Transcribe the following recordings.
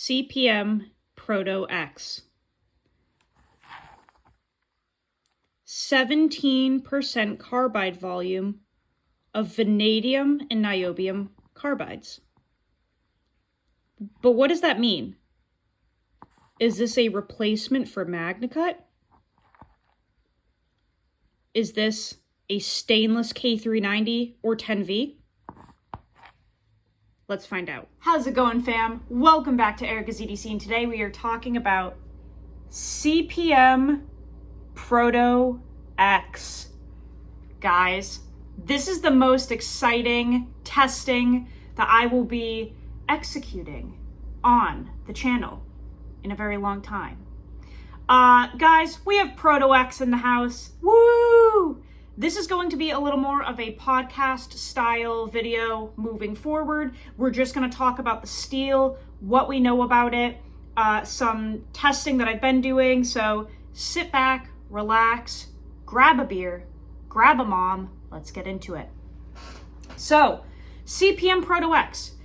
CPM PROTO-X. 17% carbide volume of vanadium and niobium carbides. But what does that mean? Is this a replacement for MAGNACUT? Is this a stainless K390 or 10V? Let's find out. How's it going, fam? Welcome back to Erica's EDC, and today we are talking about CPM PROTO-X. Guys, this is the most exciting testing that I will be executing on the channel in a very long time. Guys, we have PROTO-X in the house. Woo! This is going to be a little more of a podcast style video moving forward. We're just going to talk about the steel, what we know about it, some testing that I've been doing. So sit back, relax, grab a beer, grab a mom. Let's get into it. So CPM PROTO-X.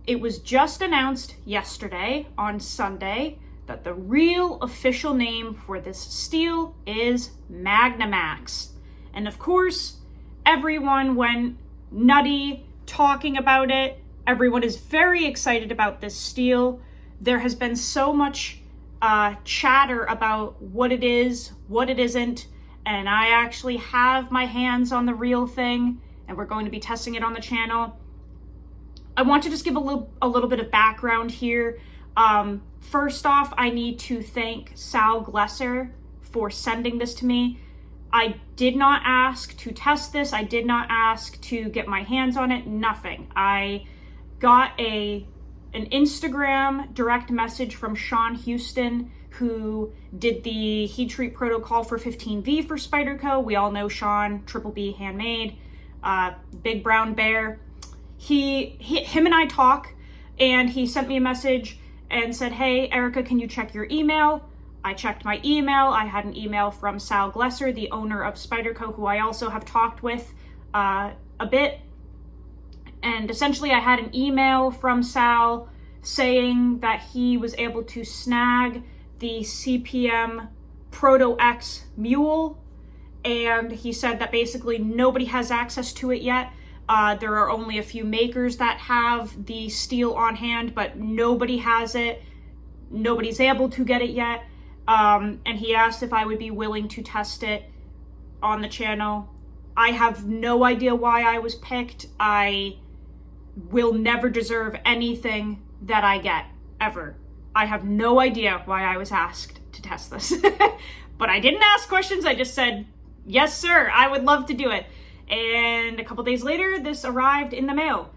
It was just announced yesterday on Sunday that the real official name for this steel is MAGNAMAX. And of course, everyone went nutty talking about it. Everyone is very excited about this steel. There has been so much chatter about what it is, what it isn't, and I actually have my hands on the real thing, and we're going to be testing it on the channel. I want to just give a little bit of background here. First off, I need to thank Sal Glesser for sending this to me. I did not ask to test this. I did not ask to get my hands on it, nothing. I got an Instagram direct message from Shawn Houston, who did the heat treat protocol for 15V for Spyderco. We all know Shawn, Triple B Handmade, Big Brown Bear. Him and I talk, and he sent me a message and said, "Hey, Erica, can you check your email?" I checked my email. I had an email from Sal Glesser, the owner of Spyderco, who I also have talked with a bit. And essentially I had an email from Sal saying that he was able to snag the CPM PROTO-X Mule. And he said that basically nobody has access to it yet. There are only a few makers that have the steel on hand, but nobody has it. Nobody's able to get it yet. And he asked if I would be willing to test it on the channel. I have no idea why I was picked. I will never deserve anything that I get, ever. I have no idea why I was asked to test this. But I didn't ask questions. I just said, yes, sir, I would love to do it. And a couple days later, this arrived in the mail.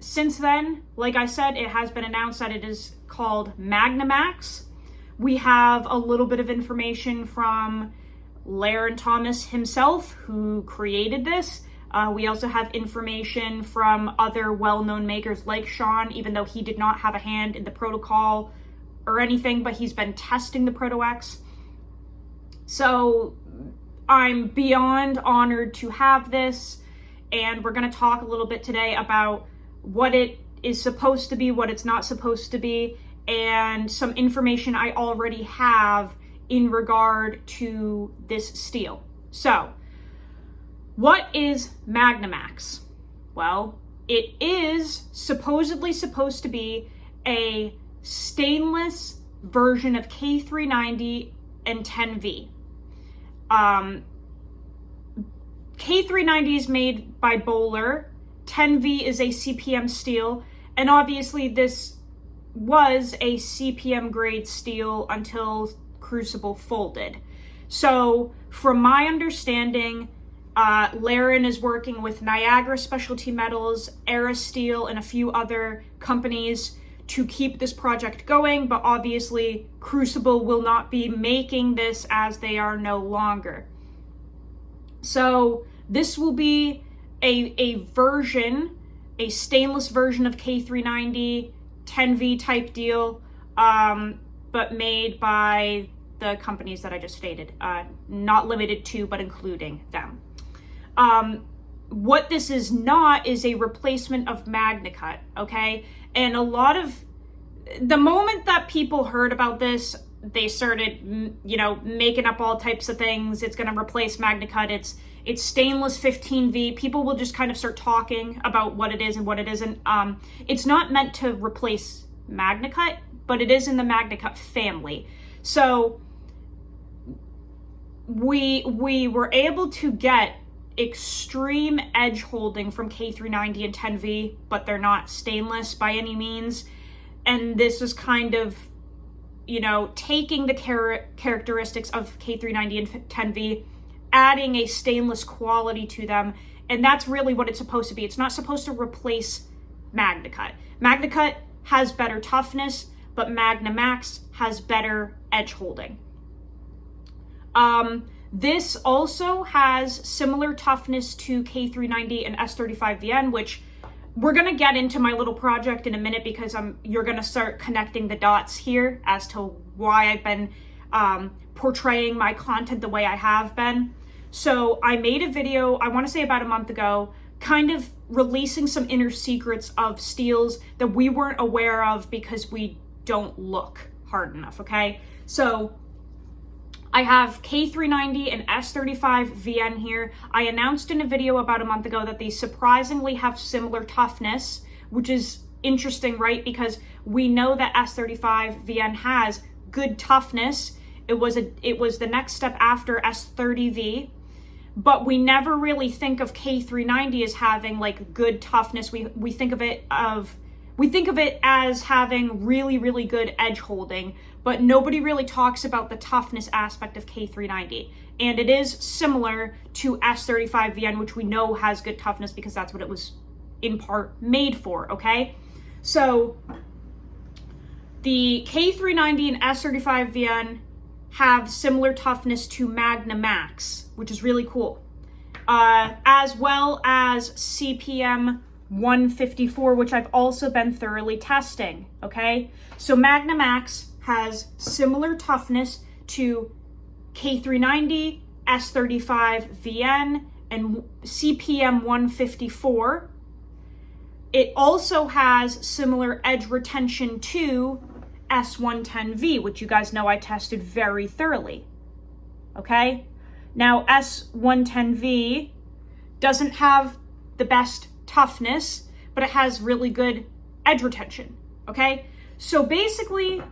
Since then, like I said, it has been announced that it is called MAGNAMAX. We have a little bit of information from Larrin Thomas himself, who created this. We also have information from other well-known makers like Shawn, even though he did not have a hand in the protocol or anything, but he's been testing the PROTO-X. So I'm beyond honored to have this, and we're going to talk a little bit today about what it is supposed to be, what it's not supposed to be, and some information I already have in regard to this steel. So, what is MAGNAMAX? Well, it is supposedly supposed to be a stainless version of K390 and 10V. K390 is made by Bowler, 10V is a CPM steel, and obviously this was a CPM grade steel until Crucible folded. So from my understanding, Larrin is working with Niagara Specialty Metals, Era Steel, and a few other companies to keep this project going, but obviously Crucible will not be making this as they are no longer. So this will be a version, a stainless version of K390, 10V type deal, but made by the companies that I just stated, not limited to, but including them. What this is not is a replacement of MAGNACUT, okay? And a lot of the moment that people heard about this, they started, you know, making up all types of things. It's going to replace MagnaCut. It's stainless 15V. People will just kind of start talking about what it is and what it isn't. It's not meant to replace MagnaCut, but it is in the MagnaCut family. So we were able to get extreme edge holding from K390 and 10V, but they're not stainless by any means. And this is kind of, you know, taking the characteristics of K390 and 10V, adding a stainless quality to them. And that's really what it's supposed to be. It's not supposed to replace MagnaCut. MagnaCut has better toughness, but MAGNAMAX has better edge holding. This also has similar toughness to K390 and S35VN, which we're going to get into my little project in a minute, because you're going to start connecting the dots here as to why I've been portraying my content the way I have been. So I made a video, I want to say about a month ago, kind of releasing some inner secrets of steels that we weren't aware of because we don't look hard enough, okay? So I have K390 and S35VN here. I announced in a video about a month ago that these surprisingly have similar toughness, which is interesting, right? Because we know that S35VN has good toughness. It was the next step after S30V, but we never really think of K390 as having like good toughness. We think of it as having really, really good edge holding, but nobody really talks about the toughness aspect of K390. And it is similar to S35VN, which we know has good toughness because that's what it was in part made for, okay? So the K390 and S35VN have similar toughness to MAGNAMAX, which is really cool, as well as CPM 154, which I've also been thoroughly testing, okay? So MAGNAMAX has similar toughness to K390, S35VN, and CPM 154. It also has similar edge retention to S110V, which you guys know I tested very thoroughly, okay? Now, S110V doesn't have the best toughness, but it has really good edge retention, okay? So basically,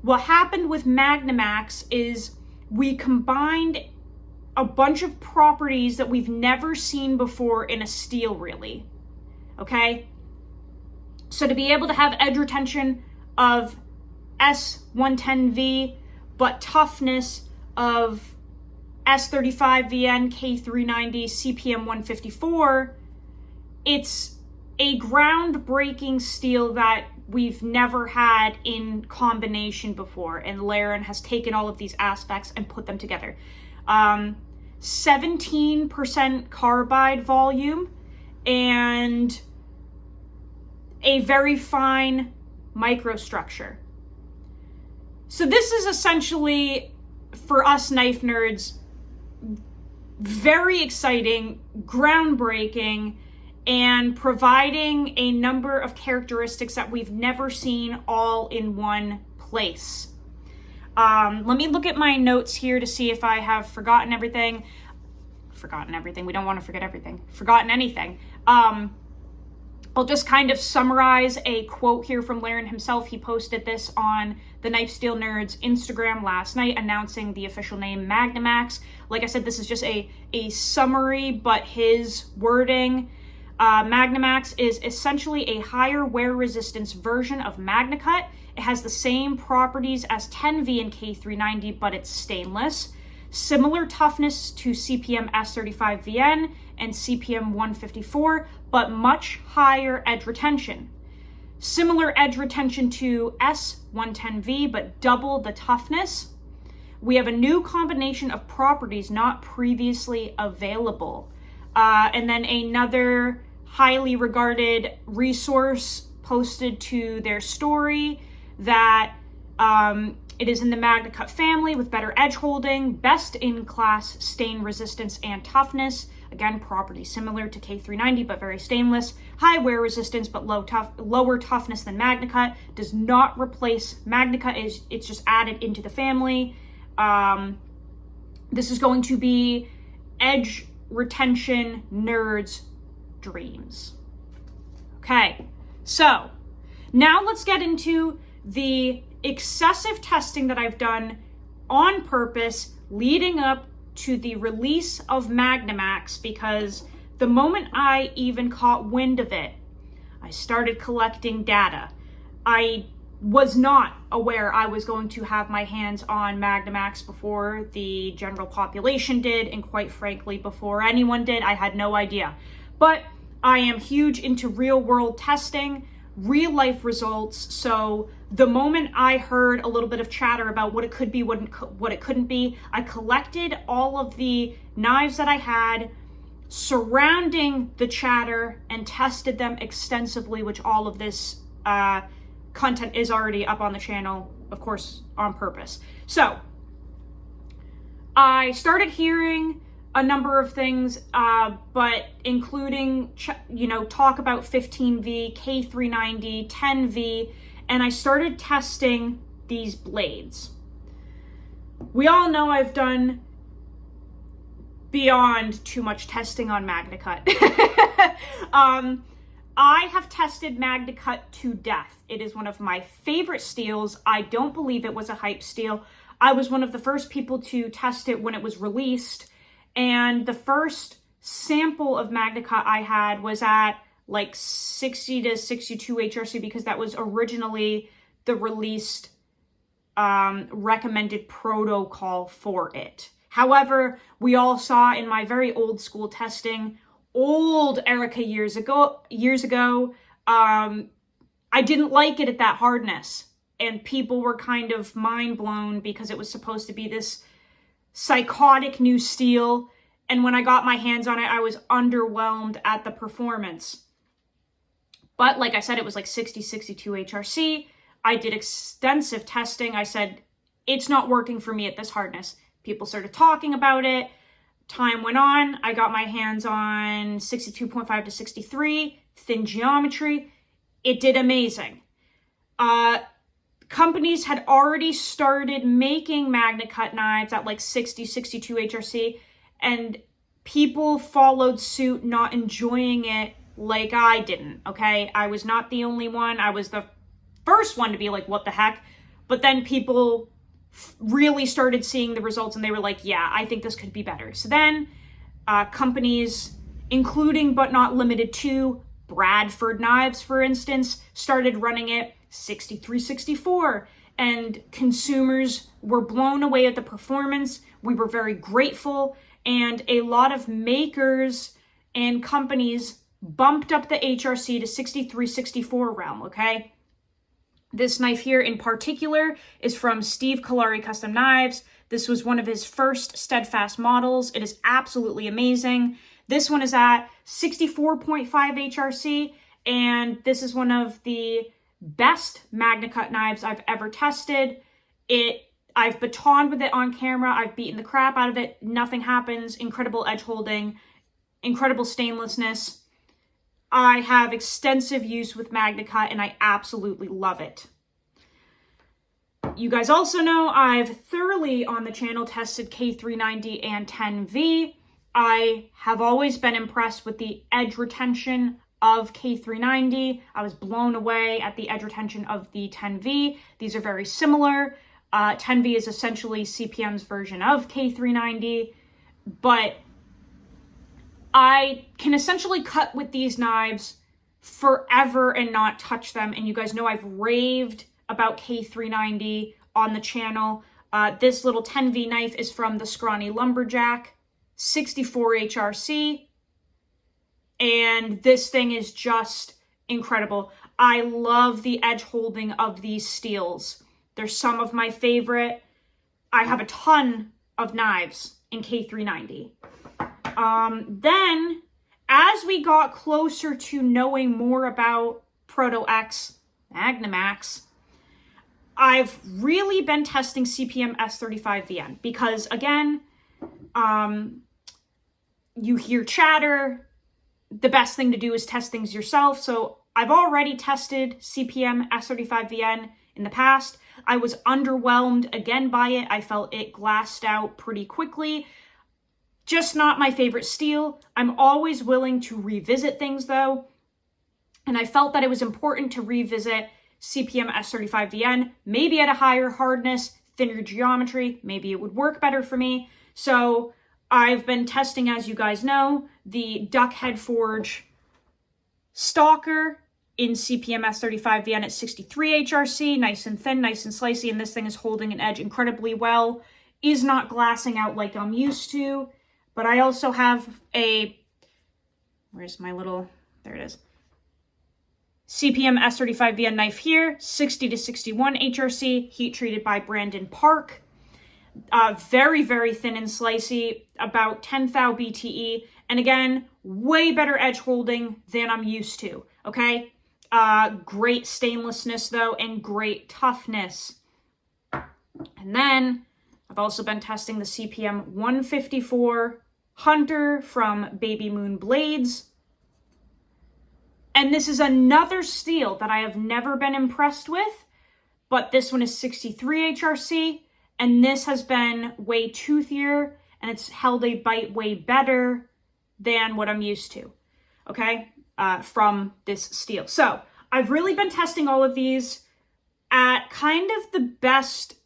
what happened with MAGNAMAX is we combined a bunch of properties that we've never seen before in a steel, really, okay? So to be able to have edge retention of S110V, but toughness of S35VN, K390, CPM 154, it's a groundbreaking steel that we've never had in combination before, and Larrin has taken all of these aspects and put them together. 17% carbide volume and a very fine microstructure. So this is essentially, for us knife nerds, very exciting, groundbreaking, and providing a number of characteristics that we've never seen all in one place. Let me look at my notes here to see if I have forgotten everything. We don't want to forget everything. Forgotten anything. I'll just kind of summarize a quote here from Larrin himself. He posted this on the Knife Steel Nerds Instagram last night, announcing the official name MAGNAMAX. Like I said, this is just a summary, but his wording. MAGNAMAX is essentially a higher wear resistance version of MagnaCut. It has the same properties as 10V and K390, but it's stainless. Similar toughness to CPM S35VN and CPM 154, but much higher edge retention. Similar edge retention to S110V, but double the toughness. We have a new combination of properties not previously available. And then another highly regarded resource posted to their story that it is in the MagnaCut family with better edge holding, best in class stain resistance and toughness, Again, property similar to K390, but very stainless. High wear resistance, but lower toughness than MagnaCut. Does not replace MagnaCut. It's just added into the family. This is going to be edge retention nerds' dreams. Okay, so now let's get into the excessive testing that I've done on purpose leading up to the release of MAGNAMAX, because the moment I even caught wind of it, I started collecting data. I was not aware I was going to have my hands on MAGNAMAX before the general population did, and quite frankly, before anyone did. I had no idea. But I am huge into real world testing, real life results. So the moment I heard a little bit of chatter about what it could be, what it couldn't be, I collected all of the knives that I had surrounding the chatter and tested them extensively, which all of this content is already up on the channel, of course, on purpose. So I started hearing a number of things, but including, talk about 15V, K390, 10V, and I started testing these blades. We all know I've done beyond too much testing on MagnaCut. I have tested MagnaCut to death. It is one of my favorite steels. I don't believe it was a hype steel. I was one of the first people to test it when it was released. And the first sample of MagnaCut I had was at like 60 to 62 HRC, because that was originally the released recommended protocol for it. However, we all saw in my very old school testing, old Erica years ago, I didn't like it at that hardness. And people were kind of mind blown because it was supposed to be this psychotic new steel. And when I got my hands on it, I was underwhelmed at the performance. But like I said, it was like 60, 62 HRC. I did extensive testing. I said, it's not working for me at this hardness. People started talking about it. Time went on. I got my hands on 62.5 to 63, thin geometry. It did amazing. Companies had already started making MagnaCut knives at like 60, 62 HRC, and people followed suit, not enjoying it like I didn't, okay? I was not the only one. I was the first one to be like, what the heck? But then people really started seeing the results and they were like, yeah, I think this could be better. So then companies, including but not limited to Bradford Knives, for instance, started running it 63, 64, and consumers were blown away at the performance. We were very grateful, and a lot of makers and companies bumped up the HRC to 63, 64 realm, okay? This knife here in particular is from Steve Kalari Custom Knives. This was one of his first steadfast models. It is absolutely amazing. This one is at 64.5 HRC, and this is one of the best MagnaCut knives I've ever tested. I've batoned with it on camera. I've beaten the crap out of it. Nothing happens. Incredible edge holding, incredible stainlessness. I have extensive use with MagnaCut and I absolutely love it. You guys also know I've thoroughly on the channel tested K390 and 10V. I have always been impressed with the edge retention of K390. I was blown away at the edge retention of the 10V. These are very similar. 10V is essentially CPM's version of K390, but I can essentially cut with these knives forever and not touch them. And you guys know I've raved about K390 on the channel. This little 10V knife is from the Scrawny Lumberjack, 64 HRC. And this thing is just incredible. I love the edge holding of these steels. They're some of my favorite. I have a ton of knives in K390. Then, as we got closer to knowing more about PROTO-X, MAGNAMAX, I've really been testing CPM S35VN because, again, you hear chatter, the best thing to do is test things yourself. So I've already tested CPM S35VN in the past. I was underwhelmed again by it. I felt it glassed out pretty quickly. Just not my favorite steel. I'm always willing to revisit things though. And I felt that it was important to revisit CPM S35VN, maybe at a higher hardness, thinner geometry, maybe it would work better for me. So I've been testing, as you guys know, the Duck Head Forge Stalker in CPM S35VN at 63 HRC, nice and thin, nice and slicey, and this thing is holding an edge incredibly well, is not glassing out like I'm used to, but I also have a, where's my little, there it is, CPM S35VN knife here, 60 to 61 HRC, heat treated by Brandon Park. Very, very thin and slicey, about 10 thou BTE. And again, way better edge holding than I'm used to, okay? Great stainlessness though, and great toughness. And then I've also been testing the CPM 154 Hunter from Baby Moon Blades. And this is another steel that I have never been impressed with, but this one is 63 HRC, and this has been way toothier, and it's held a bite way better than what I'm used to, okay, from this steel. So I've really been testing all of these at kind of the best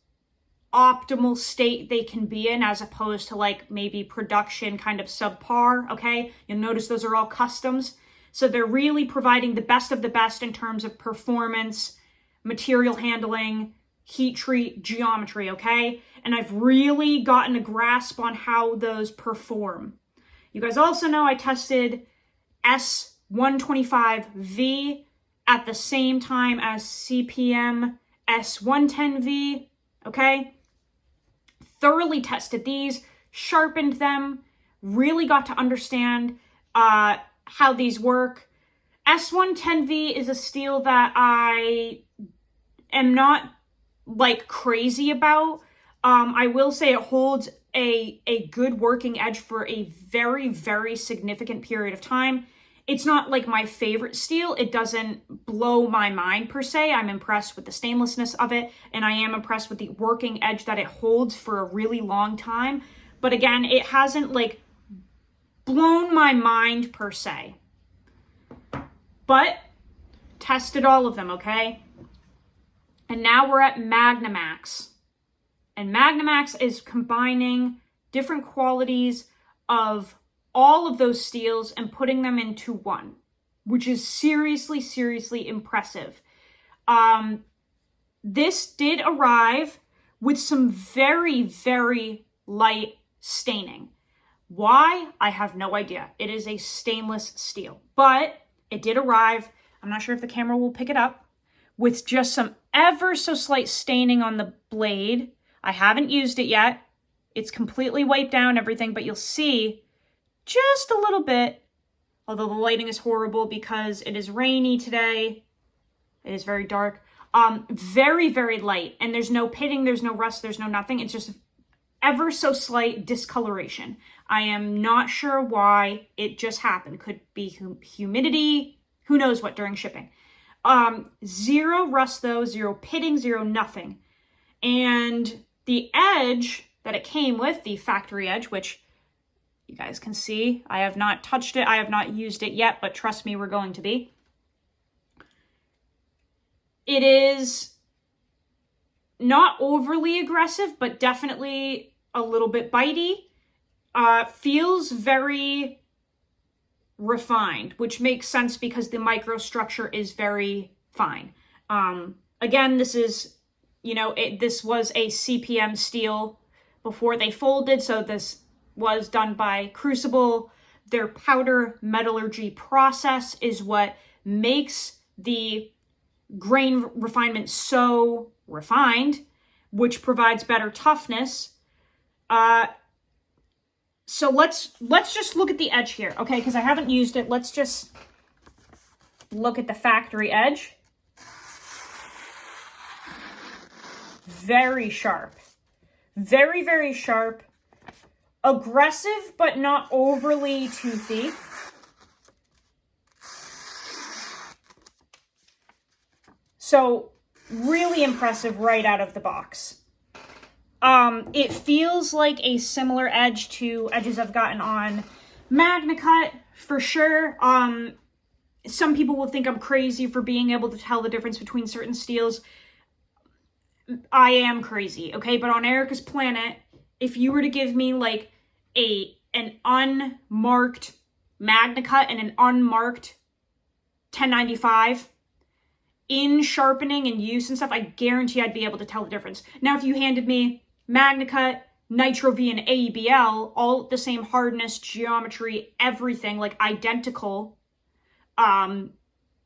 optimal state they can be in, as opposed to like maybe production kind of subpar, okay? You'll notice those are all customs. So they're really providing the best of the best in terms of performance, material handling, heat treat, geometry, okay? And I've really gotten a grasp on how those perform. You guys also know I tested S125V at the same time as CPM S110V, okay? Thoroughly tested these, sharpened them, really got to understand how these work. S110V is a steel that I am not like crazy about. I will say it holds a good working edge for a very, very significant period of time. It's not like my favorite steel. It doesn't blow my mind per se. I'm impressed with the stainlessness of it, and I am impressed with the working edge that it holds for a really long time. But again, it hasn't like blown my mind per se. But tested all of them, okay? And now we're at MAGNAMAX. And MAGNAMAX is combining different qualities of all of those steels and putting them into one, which is seriously, seriously impressive. This did arrive with some very, very light staining. Why? I have no idea. It is a stainless steel, but it did arrive. I'm not sure if the camera will pick it up, with just some ever so slight staining on the blade. I haven't used it yet. It's completely wiped down everything, but you'll see just a little bit, although the lighting is horrible because it is rainy today. It is very dark. Very, very light, and there's no pitting, there's no rust, there's no nothing. It's just ever so slight discoloration. I am not sure why. It just happened. Could be humidity, who knows what, during shipping. Zero rust though, zero pitting, zero nothing. And the edge that it came with, the factory edge, which you guys can see, I have not touched it, I have not used it yet, but trust me, we're going to be. It is not overly aggressive, but definitely a little bit bitey. Feels very refined, which makes sense because the microstructure is very fine. Again, this is, you know, this was a CPM steel before they folded, so this was done by Crucible. Their powder metallurgy process is what makes the grain refinement so refined, which provides better toughness. So let's just look at the edge here, okay? Because I haven't used it. Let's just look at the factory edge. Very sharp. Very, very sharp. aggressive, but not overly toothy. So really impressive right out of the box. It feels like a similar edge to edges I've gotten on MAGNACUT for sure. Some people will think I'm crazy for being able to tell the difference between certain steels. I am crazy, okay? But on Erica's Planet, if you were to give me like an unmarked MAGNACUT and an unmarked 1095 in sharpening and use and stuff, I guarantee I'd be able to tell the difference. Now, if you handed me MAGNACUT, Nitro V, and AEBL, all the same hardness, geometry, everything, like identical,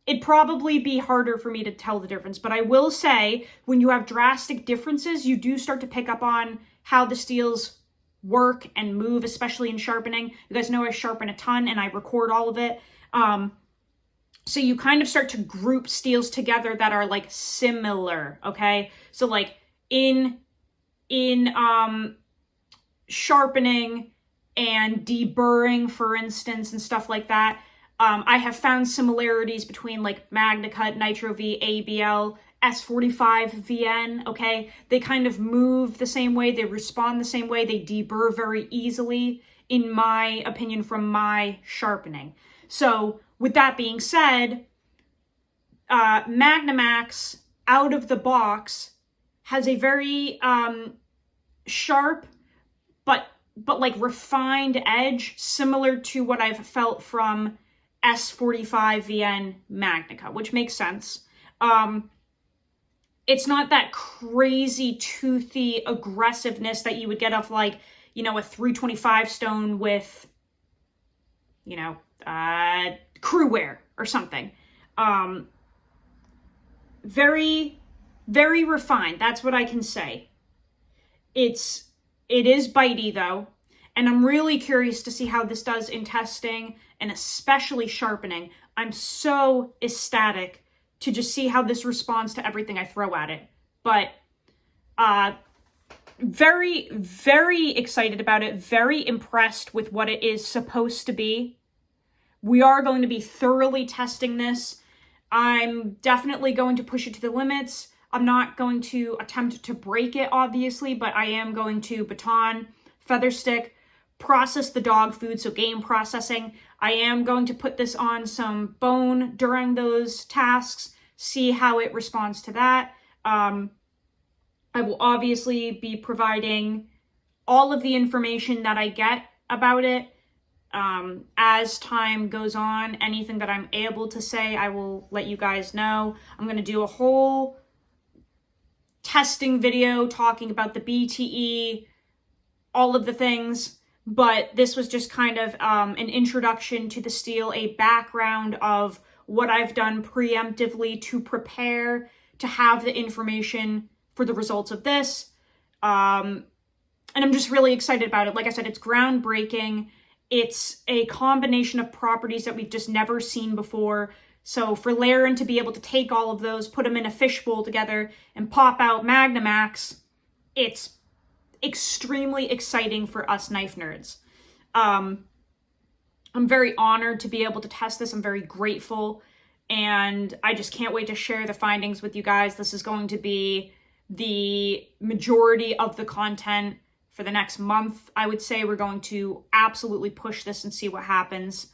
it'd probably be harder for me to tell the difference. But I will say, when you have drastic differences, you do start to pick up on how the steels work and move, especially in sharpening. You guys know I sharpen a ton and I record all of it. So you kind of start to group steels together that are like similar, okay? So like in sharpening and deburring, for instance, and stuff like that, I have found similarities between like MAGNACUT, Nitro V, ABL, S45 VN, okay? They kind of move the same way, they respond the same way, they deburr very easily, in my opinion, from my sharpening. So with that being said, MAGNAMAX out of the box has a very sharp but like refined edge, similar to what I've felt from S45 VN MAGNACUT, which makes sense. It's not that crazy toothy aggressiveness that you would get off like, you know, a 325 stone with, you know, crew wear or something. Very, very refined. That's what I can say. It is bitey though, and I'm really curious to see how this does in testing and especially sharpening. I'm so ecstatic to just see how this responds to everything I throw at it. But very, very excited about it. Very impressed with what it is supposed to be. We are going to be thoroughly testing this. I'm definitely going to push it to the limits. I'm not going to attempt to break it, obviously, but I am going to baton, feather stick, process the dog food, so game processing. I am going to put this on some bone during those tasks, see how it responds to that. I will obviously be providing all of the information that I get about it. As time goes on, anything that I'm able to say, I will let you guys know. I'm going to do a whole testing video talking about the BTE, all of the things, but this was just kind of an introduction to the steel, a background of what I've done preemptively to prepare to have the information for the results of this. And I'm just really excited about it. Like I said, it's groundbreaking. It's a combination of properties that we've just never seen before. So for Larrin to be able to take all of those, put them in a fishbowl together, and pop out MAGNAMAX, it's extremely exciting for us knife nerds. I'm very honored to be able to test this. I'm very grateful, and I just can't wait to share the findings with you guys. This is going to be the majority of the content for the next month. I would say we're going to absolutely push this and see what happens.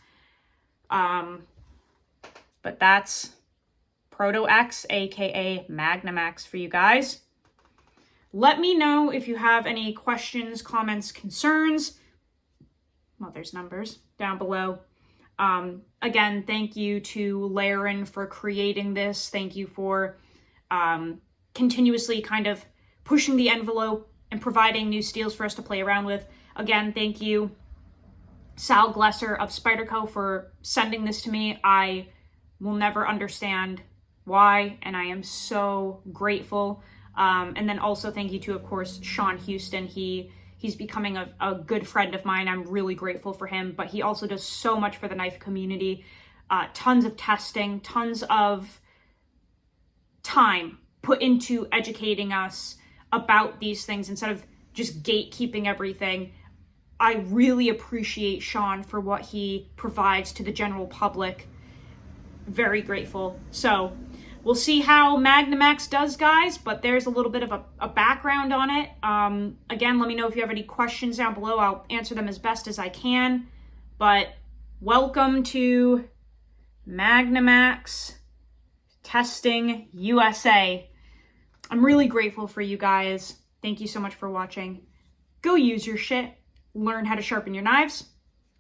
But that's PROTO-X, aka MAGNAMAX, for you guys. Let me know if you have any questions, comments, concerns. Well, there's numbers down below. Again, thank you to Larrin for creating this. Thank you for continuously kind of pushing the envelope and providing new steels for us to play around with. Again, thank you, Sal Glesser of Spyderco, for sending this to me. I will never understand why, and I am so grateful. And then also thank you to, of course, Shawn Houston. He's becoming a good friend of mine. I'm really grateful for him, but he also does so much for the knife community. Tons of testing, tons of time put into educating us about these things instead of just gatekeeping everything. I really appreciate Shawn for what he provides to the general public. Very grateful. So we'll see how MAGNAMAX does, guys, but there's a little bit of a background on it. Again, let me know if you have any questions down below. I'll answer them as best as I can. But welcome to MAGNAMAX Testing USA. I'm really grateful for you guys. Thank you so much for watching. Go use your shit. Learn how to sharpen your knives.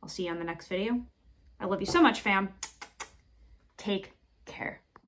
I'll see you on the next video. I love you so much, fam. Take care.